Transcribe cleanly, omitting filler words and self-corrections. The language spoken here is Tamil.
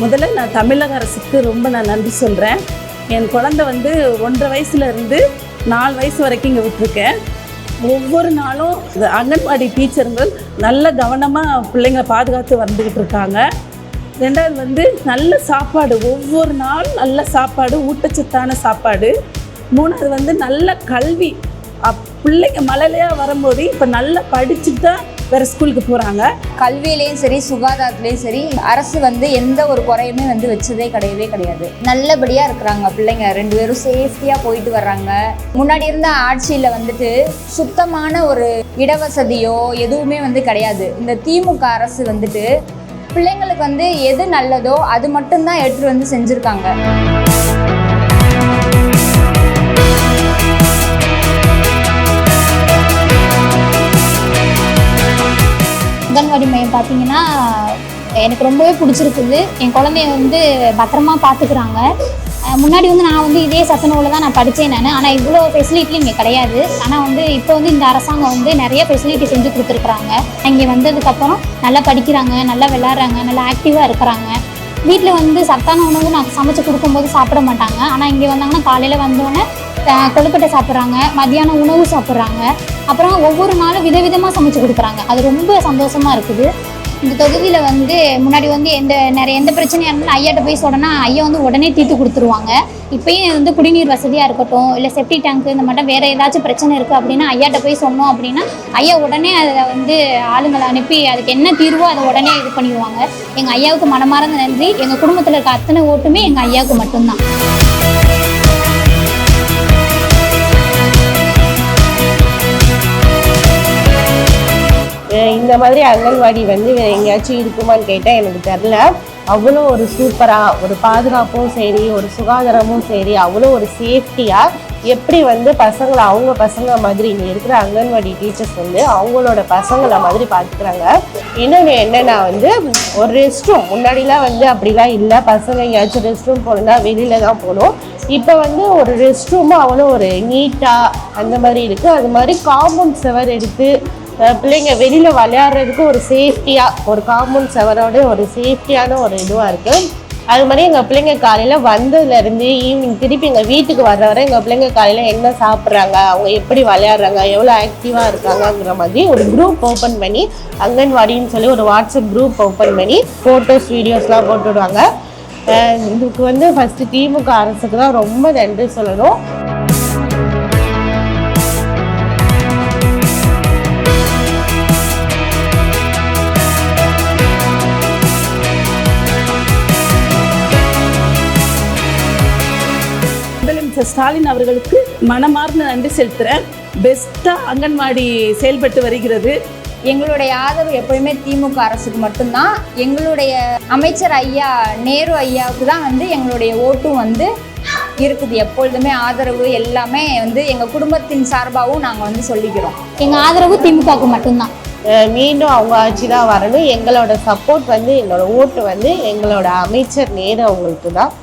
முதல்ல நான் தமிழக அரசுக்கு ரொம்ப நன்றி சொல்கிறேன். என் குழந்தை வந்து 1.5 வயசுலேருந்து 4 வயசு வரைக்கும் இங்கே விட்டுருக்கேன். ஒவ்வொரு நாளும் அங்கன்வாடி டீச்சருங்கள் நல்ல கவனமாக பிள்ளைங்களை பாதுகாத்து வந்துக்கிட்டு இருக்காங்க. 2வது வந்து நல்ல சாப்பாடு, ஒவ்வொரு நாளும் நல்ல சாப்பாடு, ஊட்டச்சத்தான சாப்பாடு. 3வது வந்து நல்ல கல்வி. பிள்ளைங்க மழையிலையாக வரும்போது இப்போ நல்லா படிச்சுட்டு தான் வேறு ஸ்கூலுக்கு போகிறாங்க. கல்வியிலையும் சரி சுகாதாரத்துலேயும் சரி அரசு வந்து எந்த ஒரு குறையுமே வந்து வச்சதே கிடையாது. நல்லபடியாக இருக்கிறாங்க பிள்ளைங்க 2 பேரும் சேஃப்டியாக போயிட்டு வர்றாங்க. முன்னாடி இருந்த ஆட்சியில் வந்துட்டு சுத்தமான ஒரு இடவசதியோ எதுவுமே வந்து கிடையாது. இந்த திமுக அரசு வந்துட்டு பிள்ளைங்களுக்கு வந்து எது நல்லதோ அது மட்டும்தான் எடுத்துகிட்டு வந்து செஞ்சுருக்காங்க. அங்கன்வாடி மையம் பார்த்தீங்கன்னா எனக்கு ரொம்பவே பிடிச்சிருக்குது. என் குழந்தைய வந்து பத்திரமா பார்த்துக்கிறாங்க. முன்னாடி வந்து நான் வந்து இதே சத்துணவில் தான் நான் படித்தேன் ஆனால் இவ்வளோ ஃபெசிலிட்டி இங்கே கிடையாது. ஆனால் வந்து இப்போ வந்து இந்த அரசாங்கம் வந்து நிறைய ஃபெசிலிட்டி செஞ்சு கொடுத்துருக்குறாங்க. இங்கே வந்ததுக்கப்புறம் நல்லா படிக்கிறாங்க, நல்லா விளையாடுறாங்க, நல்லா ஆக்டிவாக இருக்கிறாங்க. வீட்டில் வந்து சத்தான உணவு நான் சமைச்சு கொடுக்கும்போது சாப்பிட மாட்டாங்க. ஆனால் இங்கே வந்தாங்கன்னா காலையில் வந்தோடனே கொழுக்கட்டை சாப்பிட்றாங்க, மத்தியானம் உணவு சாப்பிட்றாங்க. அப்புறம் ஒவ்வொரு நாளும் விதவிதமாக சமைச்சு கொடுக்குறாங்க. அது ரொம்ப சந்தோஷமாக இருக்குது. இந்த தொகுதியில் வந்து முன்னாடி வந்து எந்த பிரச்சனையாக இருந்தாலும் ஐயாட்ட போய் சொன்னா ஐயா வந்து உடனே தீர்த்து கொடுத்துருவாங்க. இப்போயும் வந்து குடிநீர் வசதியாக இருக்கட்டும், இல்லை செப்டி டேங்க்கு இந்த மட்டும் வேறு ஏதாச்சும் பிரச்சனை இருக்குது அப்படின்னா ஐயாட்ட போய் சொன்னோம் அப்படின்னா ஐயா உடனே அதை வந்து ஆளுங்களை அனுப்பி அதுக்கு என்ன தீர்வோ அதை உடனே இது பண்ணிடுவாங்க. எங்கள் ஐயாவுக்கு மனமார்ந்த நன்றி. எங்கள் குடும்பத்தில் இருக்க அத்தனை ஓட்டுமே எங்கள் ஐயாவுக்கு மட்டும்தான். இந்த மாதிரி அங்கன்வாடி வந்து எங்கேயாச்சும் இருக்குமான்னு கேட்டால் எனக்கு தெரில. அவ்வளோ ஒரு சூப்பராக ஒரு பாதுகாப்பும் சரி, ஒரு சுகாதாரமும் சரி, அவ்வளோ ஒரு சேஃப்டியாக எப்படி வந்து பசங்களை அவங்க பசங்க மாதிரி இங்கே இருக்கிற அங்கன்வாடி டீச்சர்ஸ் வந்து அவங்களோட பசங்களை மாதிரி பார்த்துக்கிறாங்க. இன்னொன்று என்னென்னா வந்து ஒரு ரெஸ்ட் ரூம் முன்னாடிலாம் வந்து அப்படிலாம் இல்லை. பசங்க எங்கேயாச்சும் ரெஸ்ட் ரூம் போகணுன்னா வெளியில் தான் போகணும். இப்போ வந்து ஒரு ரெஸ்ட் ரூமும் அவ்வளோ ஒரு நீட்டாக அந்த மாதிரி இருக்குது. அது மாதிரி காம்பவுண்ட் செவர் எடுத்து பிள்ளைங்க வெளியில் விளையாடுறதுக்கு ஒரு சேஃப்டியாக ஒரு காம்பவுண்ட் செவரோட ஒரு சேஃப்டியான ஒரு இதுவாக இருக்குது. அது மாதிரி எங்கள் பிள்ளைங்க காலையில் வந்ததுலேருந்து ஈவினிங் திருப்பி எங்கள் வீட்டுக்கு வர்ற வரை எங்கள் பிள்ளைங்க காலையில் என்ன சாப்பிட்றாங்க, அவங்க எப்படி விளையாடுறாங்க, எவ்வளோ ஆக்டிவாக இருக்காங்கங்கிற மாதிரி ஒரு குரூப் ஓப்பன் பண்ணி அங்கன்வாடின்னு சொல்லி ஒரு வாட்ஸ்அப் குரூப் ஓப்பன் பண்ணி ஃபோட்டோஸ் வீடியோஸ்லாம் போட்டுவிடுவாங்க. இதுக்கு வந்து ஃபஸ்ட்டு திமுக அரசுக்கு தான் ரொம்ப நன்றி சொல்லணும். ஸ்டாலின் அவர்களுக்கு மனமார்ந்த நன்றி செலுத்துகிறேன். பெஸ்ட்டாக அங்கன்வாடி செயல்பட்டு வருகிறது. எங்களுடைய ஆதரவு எப்போயுமே திமுக அரசுக்கு மட்டும்தான். எங்களுடைய அமைச்சர் ஐயா நேரு ஐயாவுக்கு தான் வந்து எங்களுடைய ஓட்டும் வந்து இருக்குது. எப்பொழுதுமே ஆதரவு எல்லாமே வந்து எங்கள் குடும்பத்தின் சார்பாகவும் நாங்கள் வந்து சொல்லிக்கிறோம். எங்கள் ஆதரவு திமுகவுக்கு மட்டும்தான். மீண்டும் அவங்க ஆட்சி தான் வரணும். எங்களோட சப்போர்ட் வந்து எங்களோட ஓட்டு வந்து எங்களோட அமைச்சர் நேரு அவங்களுக்கு தான்.